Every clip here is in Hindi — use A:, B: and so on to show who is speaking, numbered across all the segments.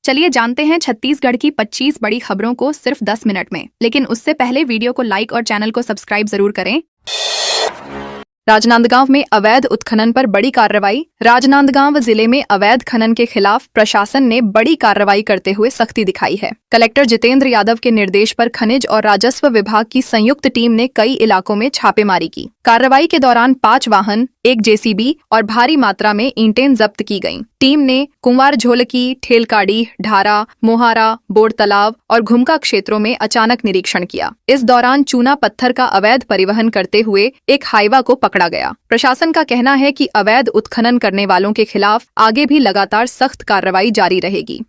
A: चलिए जानते हैं छत्तीसगढ़ की 25 बड़ी खबरों को सिर्फ 10 मिनट में। लेकिन उससे पहले वीडियो को लाइक और चैनल को सब्सक्राइब जरूर करें। राजनांदगांव में अवैध उत्खनन पर बड़ी कार्रवाई। राजनांदगांव जिले में अवैध खनन के खिलाफ प्रशासन ने बड़ी कार्रवाई करते हुए सख्ती दिखाई है। कलेक्टर जितेंद्र यादव के निर्देश पर खनिज और राजस्व विभाग की संयुक्त टीम ने कई इलाकों में छापेमारी की। कार्रवाई के दौरान 5 वाहन, 1 जेसीबी और भारी मात्रा में ईंटें जब्त की गईं। टीम ने कुंवार झोलकी, ठेलकाड़ी, ढारा, मोहारा, बोर तालाब और घुमका क्षेत्रों में अचानक निरीक्षण किया। इस दौरान चूना पत्थर का अवैध परिवहन करते हुए एक हाईवा को पकड़ा गया। प्रशासन का कहना है कि अवैध उत्खनन करने वालों के खिलाफ आगे भी लगातार सख्त कार्रवाई जारी रहेगी।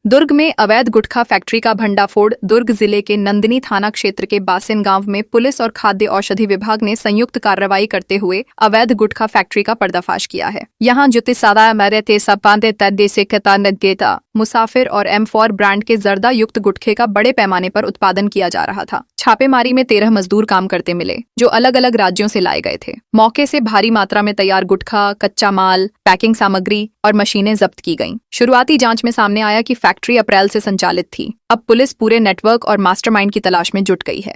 A: दुर्ग में अवैध गुटखा फैक्ट्री का भंडाफोड़। दुर्ग जिले के नंदिनी थाना क्षेत्र के बासिन गांव में पुलिस और खाद्य औषधि विभाग ने संयुक्त कार्रवाई करते हुए अवैध गुटखा फैक्ट्री का पर्दाफाश किया है। यहां जुतिसादा मरते सपांदे तद्देसिकता नदगेता मुसाफिर और M4 ब्रांड के जर्दा युक्त गुटखे का बड़े पैमाने पर उत्पादन किया जा रहा था। छापेमारी में 13 मजदूर काम करते मिले, जो अलग अलग राज्यों से लाए गए थे। मौके से भारी मात्रा में तैयार गुटखा, कच्चा माल, पैकिंग सामग्री और मशीनें जब्त की गईं। शुरुआती जांच में सामने आया कि फैक्ट्री अप्रैल से संचालित थी। अब पुलिस पूरे नेटवर्क और मास्टरमाइंड की तलाश में जुट गई है।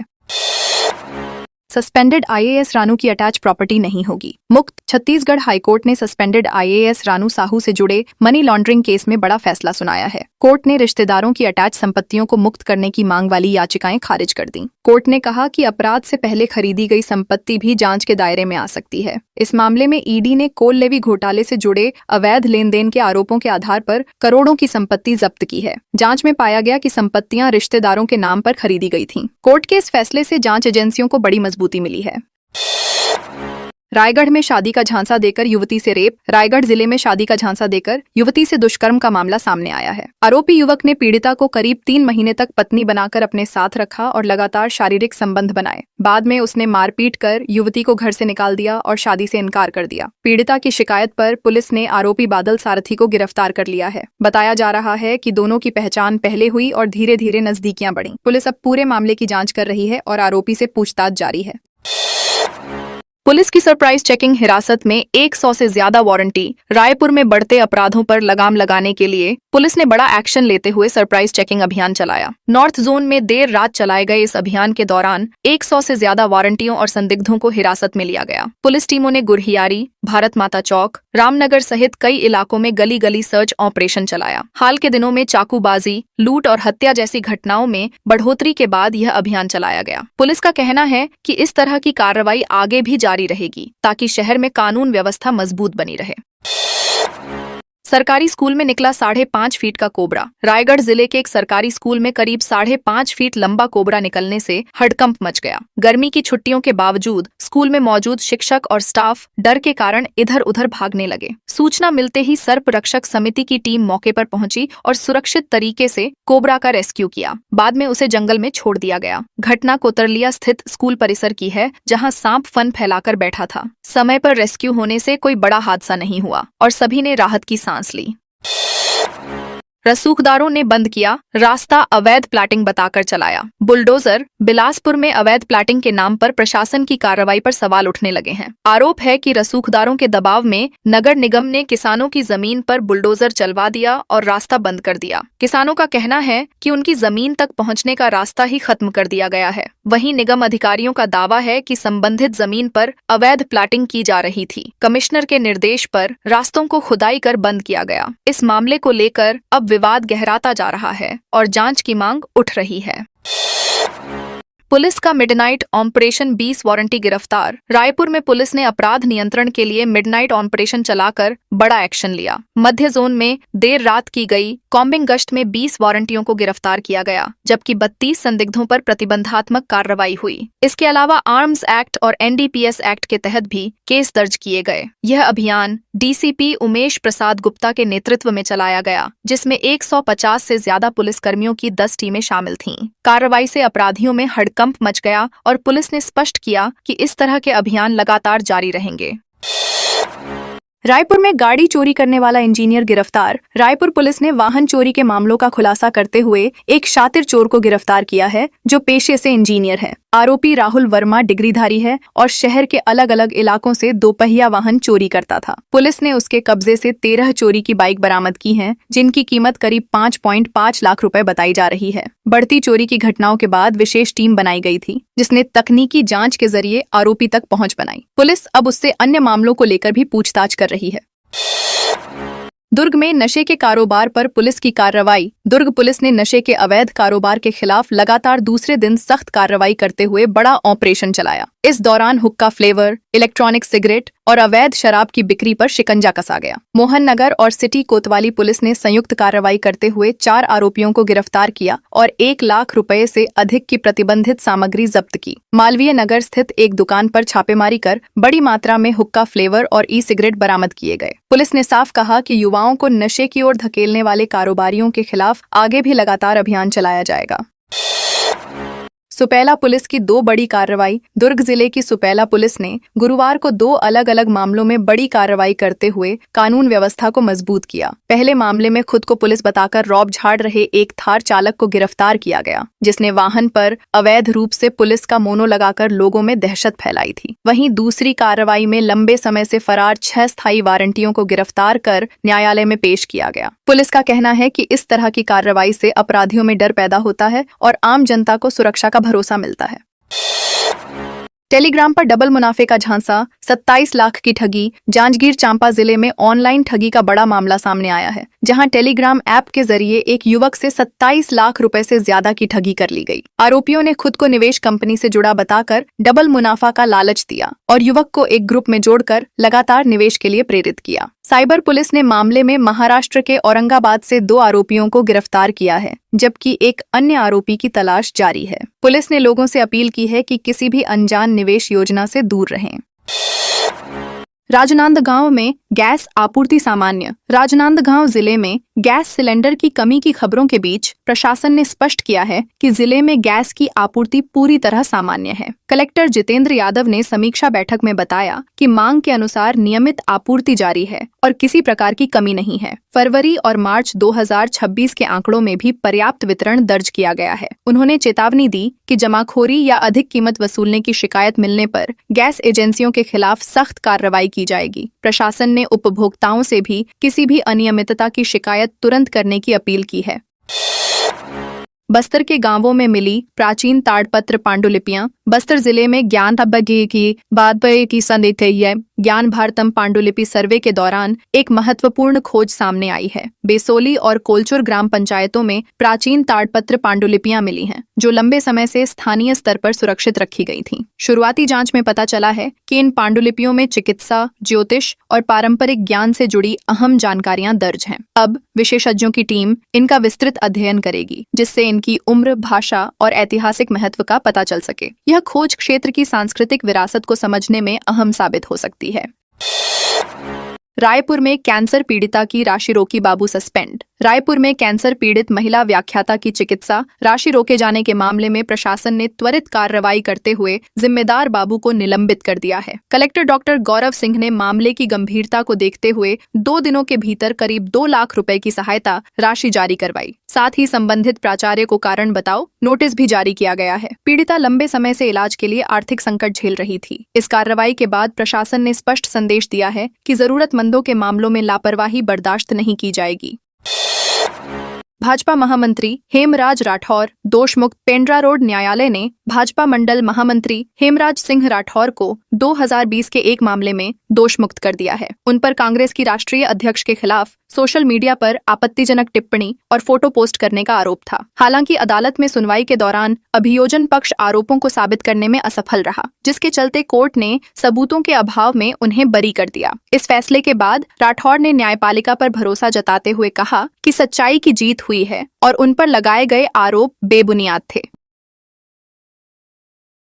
A: सस्पेंडेड IAS रानू की अटैच प्रॉपर्टी नहीं होगी। मुक्त। छत्तीसगढ़ हाईकोर्ट ने सस्पेंडेड IAS रानू साहू से जुड़े मनी लॉन्ड्रिंग केस में बड़ा फैसला सुनाया है। कोर्ट ने रिश्तेदारों की अटैच संपत्तियों को मुक्त करने की मांग वाली याचिकाएं खारिज कर दी। कोर्ट ने कहा कि अपराध से पहले खरीदी गई संपत्ति भी जांच के दायरे में आ सकती है। इस मामले में ईडी ने कोल लेवी घोटाले से जुड़े अवैध लेन देन के आरोपों के आधार पर करोड़ों की संपत्ति जब्त की है। जांच में पाया गया कि संपत्तियां रिश्तेदारों के नाम पर खरीदी गई थीं। कोर्ट के इस फैसले से जांच एजेंसियों को बड़ी मजबूती मिली है। रायगढ़ में शादी का झांसा देकर युवती से रेप। रायगढ़ जिले में शादी का झांसा देकर युवती से दुष्कर्म का मामला सामने आया है। आरोपी युवक ने पीड़िता को करीब 3 महीने तक पत्नी बनाकर अपने साथ रखा और लगातार शारीरिक संबंध बनाए। बाद में उसने मारपीट कर युवती को घर से निकाल दिया और शादी से इनकार कर दिया। पीड़िता की शिकायत पर पुलिस ने आरोपी बादल सारथी को गिरफ्तार कर लिया है। बताया जा रहा है कि दोनों की पहचान पहले हुई और धीरे धीरे नजदीकियां बढ़ी। पुलिस अब पूरे मामले की जाँच कर रही है और आरोपी से पूछताछ जारी है। पुलिस की सरप्राइज चेकिंग। हिरासत में 100 से ज्यादा वारंटी। रायपुर में बढ़ते अपराधों पर लगाम लगाने के लिए पुलिस ने बड़ा एक्शन लेते हुए सरप्राइज चेकिंग अभियान चलाया। नॉर्थ जोन में देर रात चलाए गए इस अभियान के दौरान 100 से ज्यादा वारंटियों और संदिग्धों को हिरासत में लिया गया। पुलिस टीमों ने गुरहियारी, भारत माता चौक, रामनगर सहित कई इलाकों में गली गली सर्च ऑपरेशन चलाया। हाल के दिनों में चाकूबाजी, लूट और हत्या जैसी घटनाओं में बढ़ोतरी के बाद यह अभियान चलाया गया। पुलिस का कहना है कि इस तरह की कार्रवाई आगे भी जारी रहेगी ताकि शहर में कानून व्यवस्था मजबूत बनी रहे। सरकारी स्कूल में निकला 5.5 फीट का कोबरा। रायगढ़ जिले के एक सरकारी स्कूल में करीब 5.5 फीट लंबा कोबरा निकलने से हड़कंप मच गया। गर्मी की छुट्टियों के बावजूद स्कूल में मौजूद शिक्षक और स्टाफ डर के कारण इधर उधर भागने लगे। सूचना मिलते ही सर्प रक्षक समिति की टीम मौके पर पहुंची और सुरक्षित तरीके से कोबरा का रेस्क्यू किया। बाद में उसे जंगल में छोड़ दिया गया। घटना कोतरलिया स्थित स्कूल परिसर की है, जहां सांप फन फैलाकर बैठा था। समय पर रेस्क्यू होने से कोई बड़ा हादसा नहीं हुआ और सभी ने राहत की सांस ली। रसूखदारों ने बंद किया रास्ता, अवैध प्लाटिंग बताकर चलाया बुलडोजर। बिलासपुर में अवैध प्लाटिंग के नाम पर प्रशासन की कार्रवाई पर सवाल उठने लगे हैं। आरोप है कि रसूखदारों के दबाव में नगर निगम ने किसानों की जमीन पर बुलडोजर चलवा दिया और रास्ता बंद कर दिया। किसानों का कहना है कि उनकी जमीन तक पहुंचने का रास्ता ही खत्म कर दिया गया है। वहीं निगम अधिकारियों का दावा है कि संबंधित जमीन पर अवैध प्लाटिंग की जा रही थी। कमिश्नर के निर्देश पर रास्तों को खुदाई कर बंद किया गया। इस मामले को लेकर अब विवाद गहराता जा रहा है और जांच की मांग उठ रही है। पुलिस का मिडनाइट ऑपरेशन, 20 वारंटी गिरफ्तार। रायपुर में पुलिस ने अपराध नियंत्रण के लिए मिडनाइट ऑपरेशन चलाकर बड़ा एक्शन लिया। मध्य जोन में देर रात की गई कॉम्बिंग गश्त में 20 वारंटियों को गिरफ्तार किया गया, जबकि 32 संदिग्धों पर प्रतिबंधात्मक कार्रवाई हुई। इसके अलावा आर्म्स एक्ट और NDPS एक्ट के तहत भी केस दर्ज किए गए। यह अभियान DCP उमेश प्रसाद गुप्ता के नेतृत्व में चलाया गया, जिसमें 150 से ज्यादा पुलिसकर्मियों की 10 टीमें शामिल थीं। कार्रवाई से अपराधियों में हड़कंप मच गया और पुलिस ने स्पष्ट किया कि इस तरह के अभियान लगातार जारी रहेंगे। रायपुर में गाड़ी चोरी करने वाला इंजीनियर गिरफ्तार। रायपुर पुलिस ने वाहन चोरी के मामलों का खुलासा करते हुए एक शातिर चोर को गिरफ्तार किया है, जो पेशे से इंजीनियर है। आरोपी राहुल वर्मा डिग्रीधारी है और शहर के अलग अलग इलाकों से दोपहिया वाहन चोरी करता था। पुलिस ने उसके कब्जे से 13 चोरी की बाइक बरामद की हैं, जिनकी कीमत करीब 5.5 लाख रुपए बताई जा रही है। बढ़ती चोरी की घटनाओं के बाद विशेष टीम बनाई गई थी, जिसने तकनीकी जांच के जरिए आरोपी तक पहुंच बनाई। पुलिस अब उससे अन्य मामलों को लेकर भी पूछताछ कर रही है। दुर्ग में नशे के कारोबार पर पुलिस की कार्रवाई। दुर्ग पुलिस ने नशे के अवैध कारोबार के खिलाफ लगातार दूसरे दिन सख्त कार्रवाई करते हुए बड़ा ऑपरेशन चलाया। इस दौरान हुक्का फ्लेवर, इलेक्ट्रॉनिक सिगरेट और अवैध शराब की बिक्री पर शिकंजा कसा गया। मोहन नगर और सिटी कोतवाली पुलिस ने संयुक्त कार्रवाई करते हुए 4 आरोपियों को गिरफ्तार किया और 1 लाख रुपए से अधिक की प्रतिबंधित सामग्री जब्त की। मालवीय नगर स्थित एक दुकान पर छापेमारी कर बड़ी मात्रा में हुक्का फ्लेवर और ई सिगरेट बरामद किए गए। पुलिस ने साफ कहा कि युवाओं को नशे की ओर धकेलने वाले कारोबारियों के खिलाफ आगे भी लगातार अभियान चलाया जाएगा। सुपेला पुलिस की 2 बड़ी कार्रवाई। दुर्ग जिले की सुपेला पुलिस ने गुरुवार को 2 अलग अलग मामलों में बड़ी कार्रवाई करते हुए कानून व्यवस्था को मजबूत किया। पहले मामले में खुद को पुलिस बताकर रौब झाड़ रहे एक थार चालक को गिरफ्तार किया गया, जिसने वाहन पर अवैध रूप से पुलिस का मोनो लगाकर लोगों में दहशत फैलाई थी। वहीं दूसरी कार्रवाई में लंबे समय से फरार 6 स्थायी वारंटियों को गिरफ्तार कर न्यायालय में पेश किया गया। पुलिस का कहना है कि इस तरह की कार्रवाई से अपराधियों में डर पैदा होता है और आम जनता को सुरक्षा का भरोसा मिलता है। टेलीग्राम पर डबल मुनाफे का झांसा, 27 लाख की ठगी। जांजगीर चांपा जिले में ऑनलाइन ठगी का बड़ा मामला सामने आया है, जहां टेलीग्राम ऐप के जरिए एक युवक से 27 लाख रुपए से ज्यादा की ठगी कर ली गई। आरोपियों ने खुद को निवेश कंपनी से जुड़ा बताकर डबल मुनाफा का लालच दिया और युवक को एक ग्रुप में जोड़कर लगातार निवेश के लिए प्रेरित किया। साइबर पुलिस ने मामले में महाराष्ट्र के औरंगाबाद से 2 आरोपियों को गिरफ्तार किया है, जबकि एक अन्य आरोपी की तलाश जारी है। पुलिस ने लोगों से अपील की है कि किसी भी अनजान निवेश योजना से दूर रहें। राजनांदगांव में गैस आपूर्ति सामान्य। राजनांदगांव जिले में गैस सिलेंडर की कमी की खबरों के बीच प्रशासन ने स्पष्ट किया है कि जिले में गैस की आपूर्ति पूरी तरह सामान्य है। कलेक्टर जितेंद्र यादव ने समीक्षा बैठक में बताया कि मांग के अनुसार नियमित आपूर्ति जारी है और किसी प्रकार की कमी नहीं है। फरवरी और मार्च 2026 के आंकड़ों में भी पर्याप्त वितरण दर्ज किया गया है। उन्होंने चेतावनी दी कि जमाखोरी या अधिक कीमत वसूलने की शिकायत मिलने पर गैस एजेंसियों के खिलाफ सख्त कार्रवाई की जाएगी। प्रशासन ने उपभोक्ताओं से भी किसी भी अनियमितता की शिकायत तुरंत करने की अपील की है। बस्तर के गांवों में मिली प्राचीन ताड़पत्र पांडुलिपियां। बस्तर जिले में ज्ञान की बात की संदेह ज्ञान भारतम पांडुलिपि सर्वे के दौरान एक महत्वपूर्ण खोज सामने आई है। बेसोली और कोलचुर ग्राम पंचायतों में प्राचीन ताड़पत्र पांडुलिपियां मिली हैं, जो लंबे समय से स्थानीय स्तर पर सुरक्षित रखी गई थीं। शुरुआती जांच में पता चला है कि इन पांडुलिपियों में चिकित्सा, ज्योतिष और पारंपरिक ज्ञान से जुड़ी अहम जानकारियां दर्ज हैं। अब विशेषज्ञों की टीम इनका विस्तृत अध्ययन करेगी, जिससे इनकी उम्र, भाषा और ऐतिहासिक महत्व का पता चल सके। यह खोज क्षेत्र की सांस्कृतिक विरासत को समझने में अहम साबित हो सकती है। रायपुर में कैंसर पीड़िता की राशि रोकी, बाबू सस्पेंड। रायपुर में कैंसर पीड़ित महिला व्याख्याता की चिकित्सा राशि रोके जाने के मामले में प्रशासन ने त्वरित कार्रवाई करते हुए जिम्मेदार बाबू को निलंबित कर दिया है। कलेक्टर डॉक्टर गौरव सिंह ने मामले की गंभीरता को देखते हुए 2 दिनों के भीतर करीब 2 लाख रुपए की सहायता राशि जारी करवाई। साथ ही संबंधित प्राचार्य को कारण बताओ नोटिस भी जारी किया गया है। पीड़िता लंबे समय से इलाज के लिए आर्थिक संकट झेल रही थी। इस कार्रवाई के बाद प्रशासन ने स्पष्ट संदेश दिया है कि जरूरतमंदों के मामलों में लापरवाही बर्दाश्त नहीं की जाएगी। भाजपा महामंत्री हेमराज राठौर दोष मुक्त। पेंड्रा रोड न्यायालय ने भाजपा मंडल महामंत्री हेमराज सिंह राठौर को 2020 के एक मामले में दोष मुक्त कर दिया है। उन पर कांग्रेस की राष्ट्रीय अध्यक्ष के खिलाफ सोशल मीडिया पर आपत्तिजनक टिप्पणी और फोटो पोस्ट करने का आरोप था। हालांकि अदालत में सुनवाई के दौरान अभियोजन पक्ष आरोपों को साबित करने में असफल रहा, जिसके चलते कोर्ट ने सबूतों के अभाव में उन्हें बरी कर दिया। इस फैसले के बाद राठौर ने न्यायपालिका पर भरोसा जताते हुए कहा कि सच्चाई की जीत हुई है और उन पर लगाए गए आरोप बेबुनियाद थे।